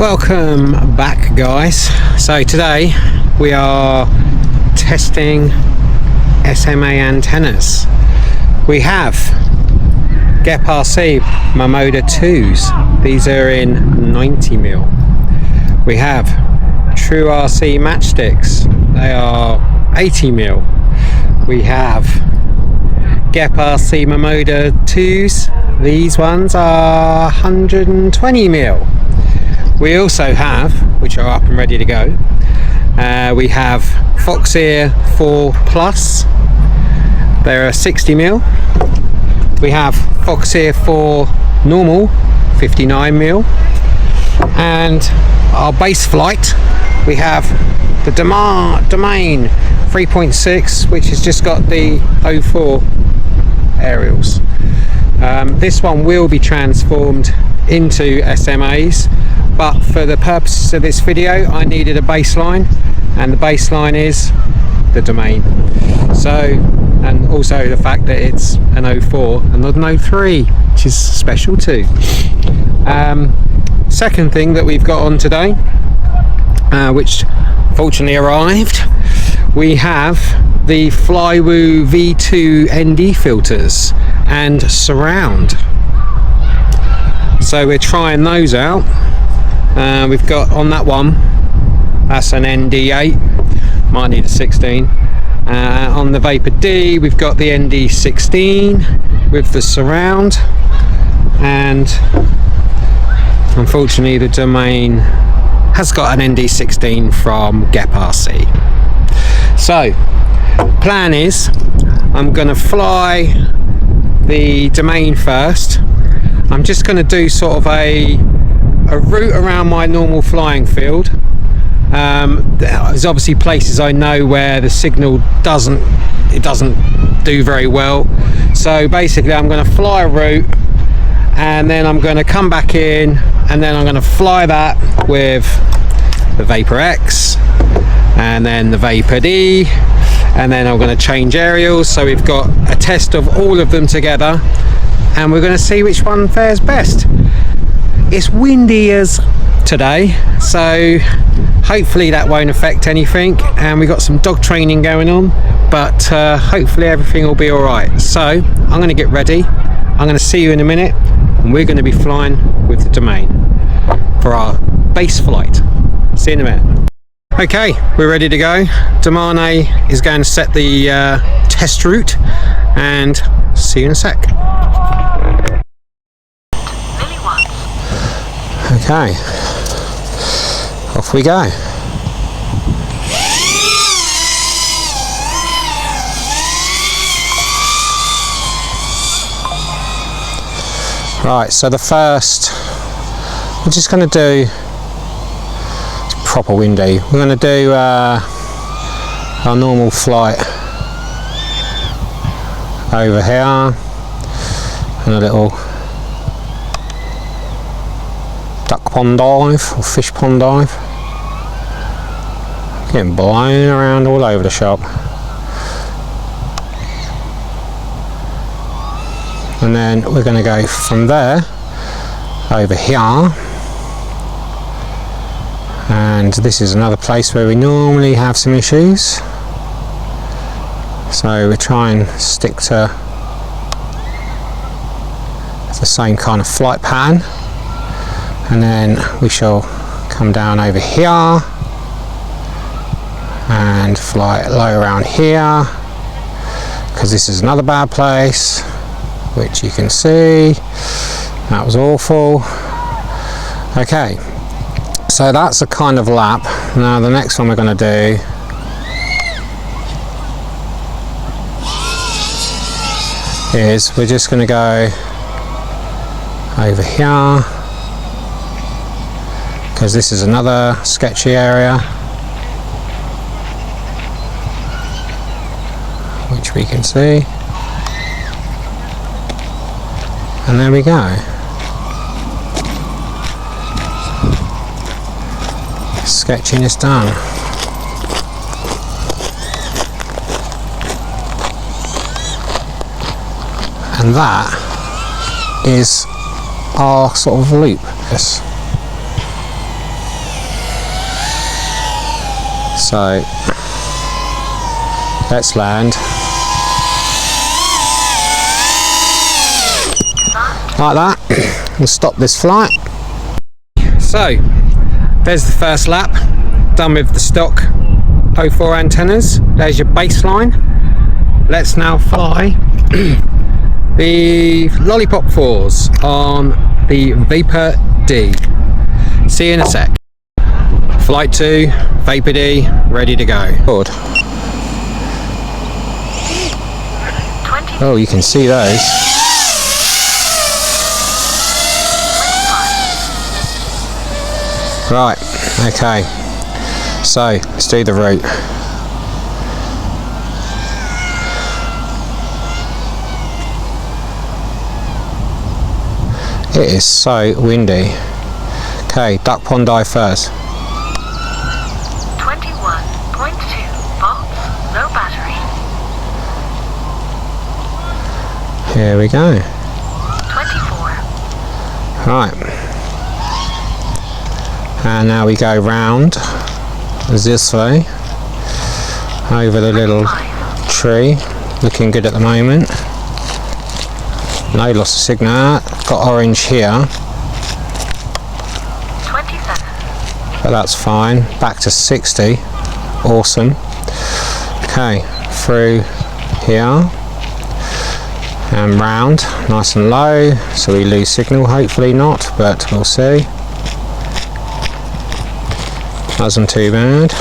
Welcome back, guys. So today we are testing SMA antennas. We have Geprc Momoda 2s. These are in 90mm. We have TrueRc Matchsticks. They are 80mm. We have Geprc Momoda 2s. These ones are 120mm. We also have, which are up and ready to go, we have Foxeer 4 Plus. They're 60mm. We have Foxeer 4 Normal 59mm. And our base flight, we have the Domain 3.6, which has just got the 04 aerials. This one will be transformed into SMAs, but for the purposes of this video I needed a baseline, and the baseline is the Domain. So, and also the fact that it's an 04 and not an 03, which is special too. Second thing that we've got on today, which fortunately arrived, we have the Flywoo V2 ND filters and surround. So we're trying those out. We've got on that one, that's an ND8, might need a 16. On the Vapor D, we've got the ND16 with the surround, and unfortunately the Domain has got an ND16 from Geprc. So plan is, I'm going to fly the Domain first. I'm just going to do sort of a route around my normal flying field. There's obviously places I know where the signal doesn't do very well. So basically I'm going to fly a route, and then I'm going to come back in, and then I'm going to fly that with the Vapor X, and then the Vapor D, and then I'm going to change aerials. So we've got a test of all of them together, and we're going to see which one fares best. It's windy as today, so hopefully that won't affect anything, and we've got some dog training going on, but hopefully everything will be all right. So I'm going to get ready. I'm going to see you in a minute, and we're going to be flying with the Domain for our base flight. See you in a minute. Okay, we're ready to go. Domain is going to set the test route, and see you in a sec. Okay, off we go. Right, so the first, we're just going to do, it's proper windy, we're going to do our normal flight over here, and a little duck pond dive or fish pond dive. Getting blown around all over the shop. And then we're going to go from there over here, and this is another place where we normally have some issues, so we try and stick to the same kind of flight pattern. And then we shall come down over here and fly low around here, because this is another bad place, which you can see. That was awful. Okay, so that's a kind of lap. Now the next one we're going to do is we're just going to go over here, because this is another sketchy area, which we can see. And there we go. Sketchiness done. And that is our sort of loop. Yes. So let's land like that. We'll stop this flight. So there's the first lap done with the stock 04 antennas. There's your baseline. Let's now fly the lollipop 4s on the Vapor D. See you in a sec. Flight 2, Vapor D, ready to go. Good. Oh, you can see those. Right, okay. So, let's do the route. It is so windy. Okay, duck pond dive first. 21.2 volts, no battery. Here we go. 24. Right. And now we go round this way, over the little tree. Looking good at the moment. No loss of signal. Got orange here. 27. But that's fine. Back to 60. Awesome. Okay, through here and round, nice and low, so we lose signal. Hopefully not, but we'll see. Wasn't too bad.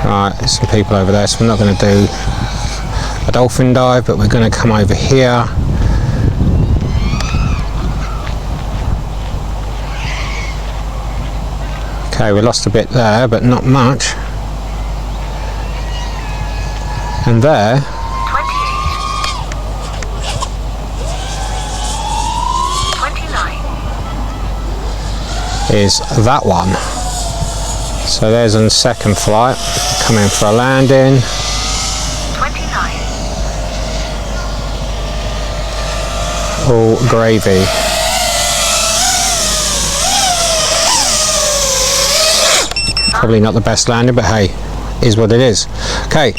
Right, there's some people over there, so we're not going to do a dolphin dive, but we're going to come over here. Okay, we lost a bit there, but not much. And there. 29. Is that one. So there's a second flight, coming for a landing. 29. All gravy. Probably not the best landing, but hey, is what it is. Okay.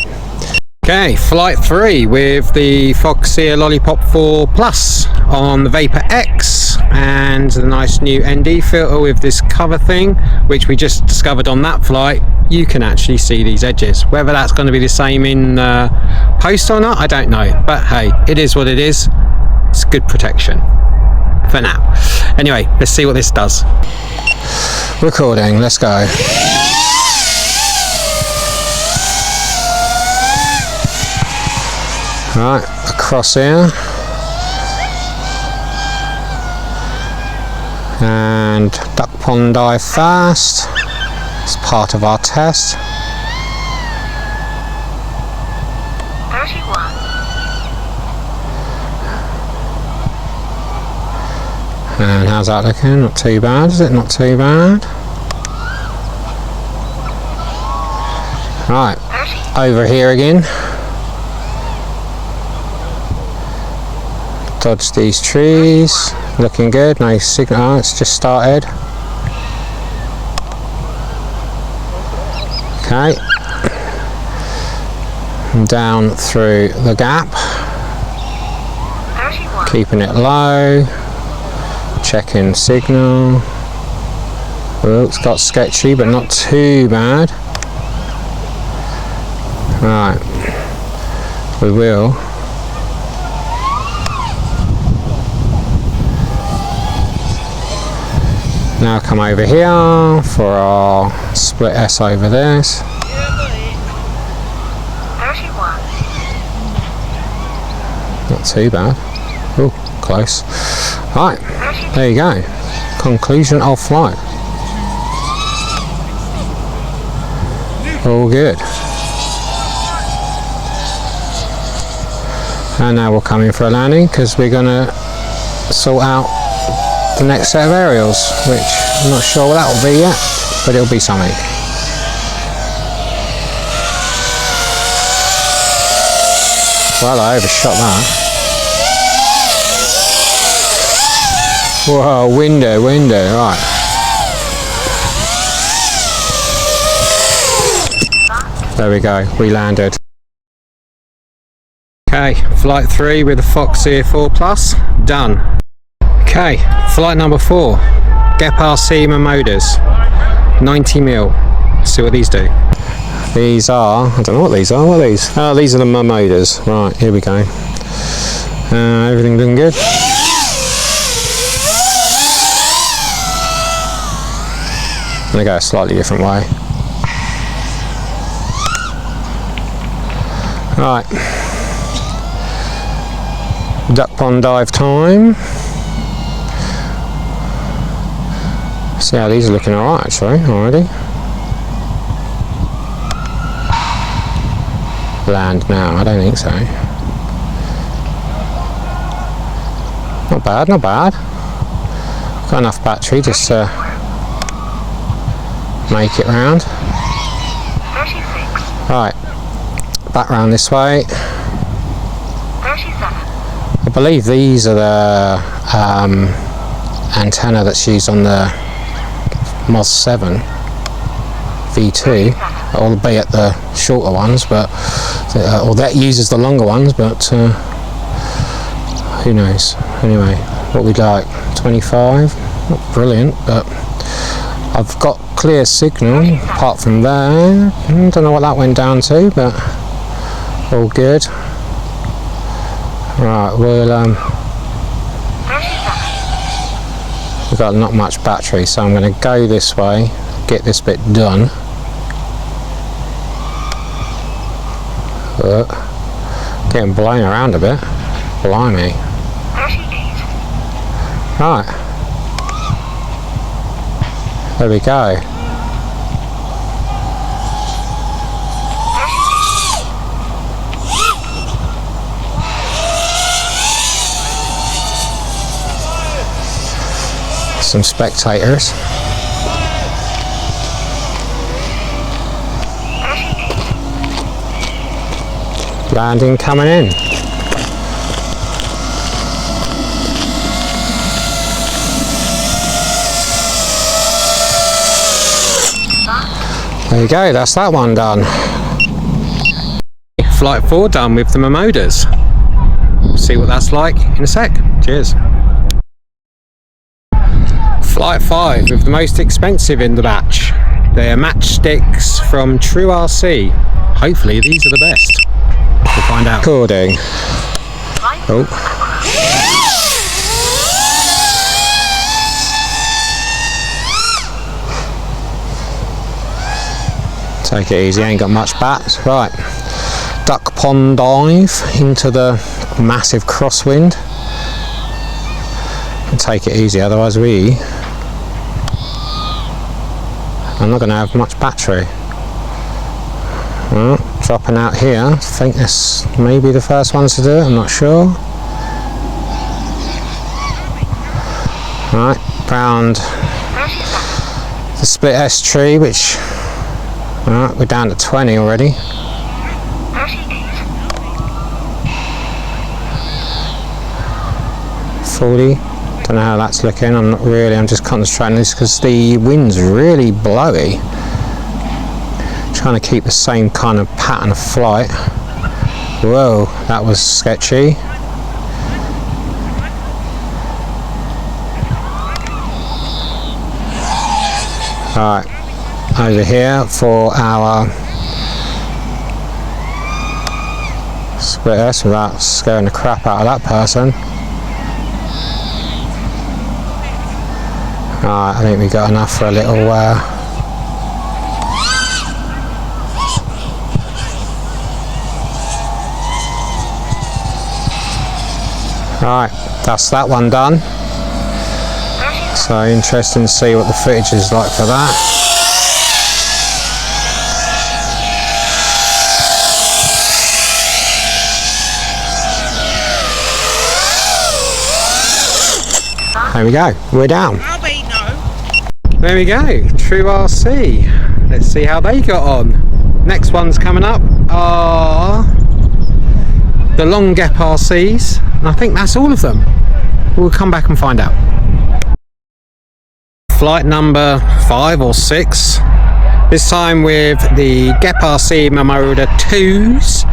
Okay, flight 3 with the Foxeer Lollipop 4 Plus on the Vapor X, and the nice new ND filter with this cover thing, which we just discovered on that flight. You can actually see these edges. Whether that's going to be the same in post or not, I don't know, but hey, it is what it is. It's good protection for now. Anyway, let's see what this does. Recording, let's go. Right, across here, and duck pond dive fast. It's part of our test. 31. And how's that looking? Not too bad, is it? Not too bad. Right, 30. over here again. Dodge these trees. Looking good. No signal. Oh, it's just started. Okay. And down through the gap. 31. Keeping it low. Checking signal. Oh, it's got sketchy, but not too bad. Right. We will. Now come over here for our split S over this. 31. Not too bad. Oh, close. Right, there you go. Conclusion of flight. All good. And now we're coming for a landing because we're going to sort out the next set of aerials, which I'm not sure what that will be yet, but it'll be something. Well, I overshot that. Whoa, window, right. There we go, we landed. Okay, flight 3 with the Foxeer 4 Plus, done. Okay, flight number 4, Geprc Momodas, 90mm. Let's see what these do. These are, I don't know what these are, what are these? Oh, these are the Momodas. Right, here we go. Everything looking good. I'm going to go a slightly different way. Right. Duck pond dive time. See how these are looking alright actually, already. Land now, I don't think so. Not bad, not bad. Got enough battery just to make it round. 36. Right, back round this way. 37. I believe these are the antenna that's used on the Moz 7 V2, albeit the shorter ones, but or that uses the longer ones, but who knows. Anyway, what we'd like, 25, not brilliant, but I've got clear signal apart from there. Don't know what that went down to, but all good. Right, we'll we've got not much battery, so I'm going to go this way, get this bit done. Getting blown around a bit. Blimey. 38. Right. There we go. Some spectators. 38. Landing coming in. There you go, that's that one done. Flight 4 done with the Momodas. See what that's like in a sec. Cheers. Flight 5 with the most expensive in the batch. They're Matchsticks from TrueRc. Hopefully these are the best. We'll find out. Recording. Oh. Take it easy, ain't got much bat. Right. Duck pond dive into the massive crosswind. Take it easy, otherwise I'm not going to have much battery. Well, dropping out here. I think this may be the first ones to do it, I'm not sure. Right, round the split S tree, which right, we're down to 20 already. 40. Don't know how that's looking. I'm just concentrating on this because the wind's really blowy. Trying to keep the same kind of pattern of flight. Whoa, that was sketchy. Alright, over here for our split S without scaring the crap out of that person. Alright, I think we got enough for a little Alright, that's that one done. So interesting to see what the footage is like for that. There we go, we're down. There we go, TrueRc. Let's see how they got on. Next ones coming up are the long Geprcs, and I think that's all of them. We'll come back and find out. flight number 5 or 6. This time with the Geprc Momoda 2s,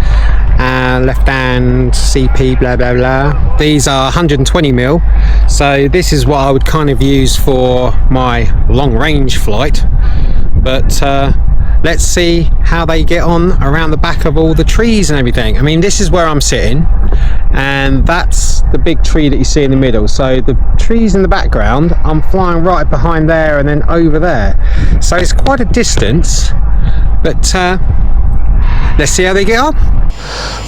left hand CP blah blah blah. These are 120mm, so this is what I would kind of use for my long range flight. But let's see how they get on around the back of all the trees and everything. I mean, this is where I'm sitting, and that's the big tree that you see in the middle. So the trees in the background, I'm flying right behind there and then over there. So it's quite a distance, but let's see how they get on.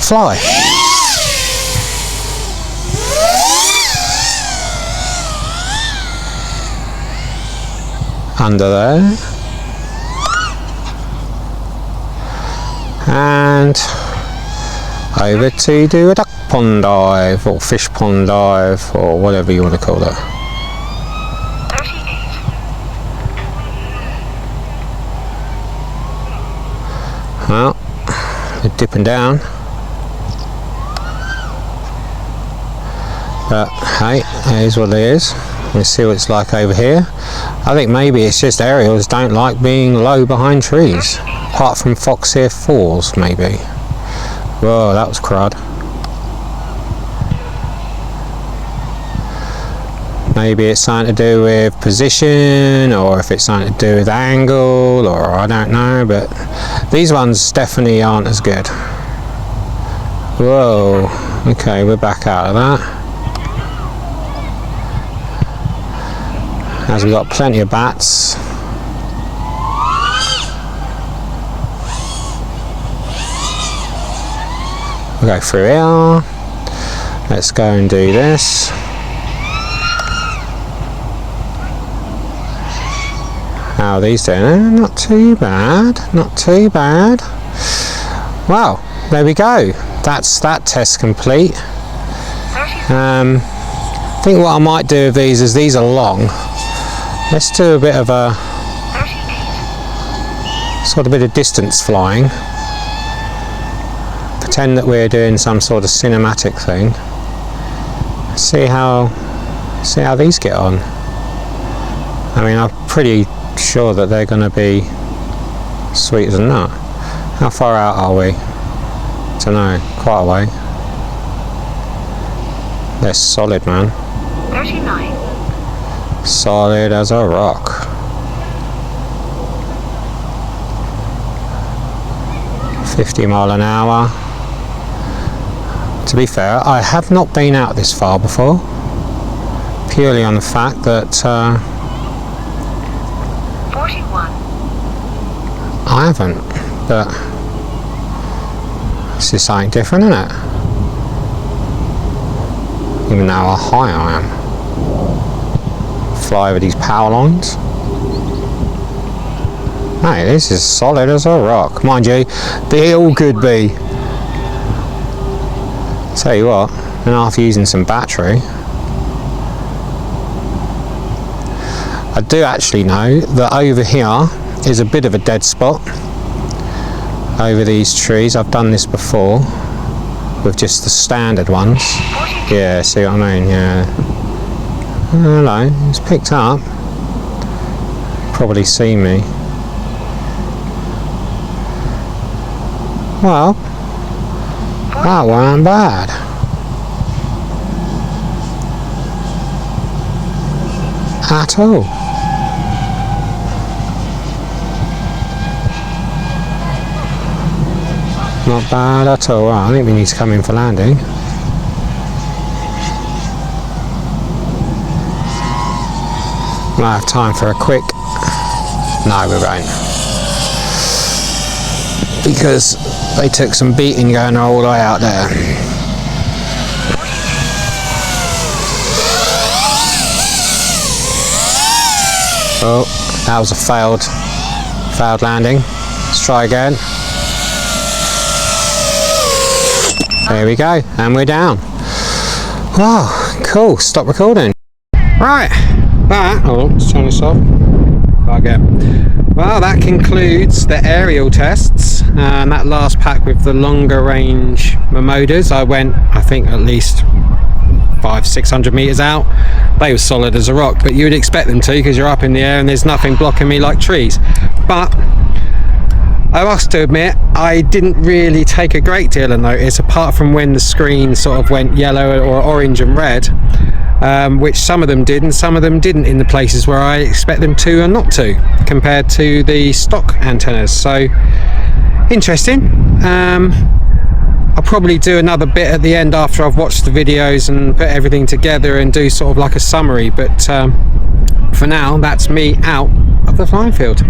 Fly. Under there. And over to do a duck pond dive or fish pond dive or whatever you want to call it. 38. Well, they're dipping down, but hey, it is what it is. Let's see what it's like over here. I think maybe it's just aerials don't like being low behind trees, apart from Foxeer 4s maybe. Whoa, that was crud. Maybe it's something to do with position, or if it's something to do with angle, or I don't know, but these ones definitely aren't as good. Whoa, okay, we're back out of that. As we've got plenty of bats. We'll go through here. Let's go and do this. How are these doing? Not too bad, not too bad. Well, there we go. That's that test complete. I think what I might do with these is these are long. Let's do a bit of a sort of bit of distance flying. Pretend that we're doing some sort of cinematic thing. See how these get on. I mean, I'm pretty sure that they're going to be sweet as a nut. How far out are we? Don't know. Quite a way. They're solid, man. 39. Solid as a rock. 50 mile an hour. To be fair, I have not been out this far before, purely on the fact that 41. I haven't, but this is something different, isn't it? Even though how high I am. Fly over these power lines. Hey, this is solid as a rock. Mind you, they all could be. Tell you what, and after using some battery, I do actually know that over here is a bit of a dead spot over these trees. I've done this before with just the standard ones. Yeah, see what I mean? Yeah. Hello, it's picked up. Probably see me. Well, that weren't bad. At all. Not bad at all. Well, I think we need to come in for landing. Might have time for a quick... No, we won't. Because they took some beating going all the way out there. Oh, that was a failed landing. Let's try again. There we go, and we're down. Wow, cool. Stop recording. Right, let's turn this off. Well, that concludes the aerial tests and that last pack with the longer range Momodas. I went, I think, at least 500-600 meters out, they were solid as a rock, but you would expect them to because you're up in the air and there's nothing blocking me like trees. But I must admit, I didn't really take a great deal of notice, apart from when the screen sort of went yellow or orange and red, which some of them did and some of them didn't in the places where I expect them to and not to, compared to the stock antennas. So interesting. I'll probably do another bit at the end after I've watched the videos and put everything together and do sort of like a summary, but for now that's me out of the flying field.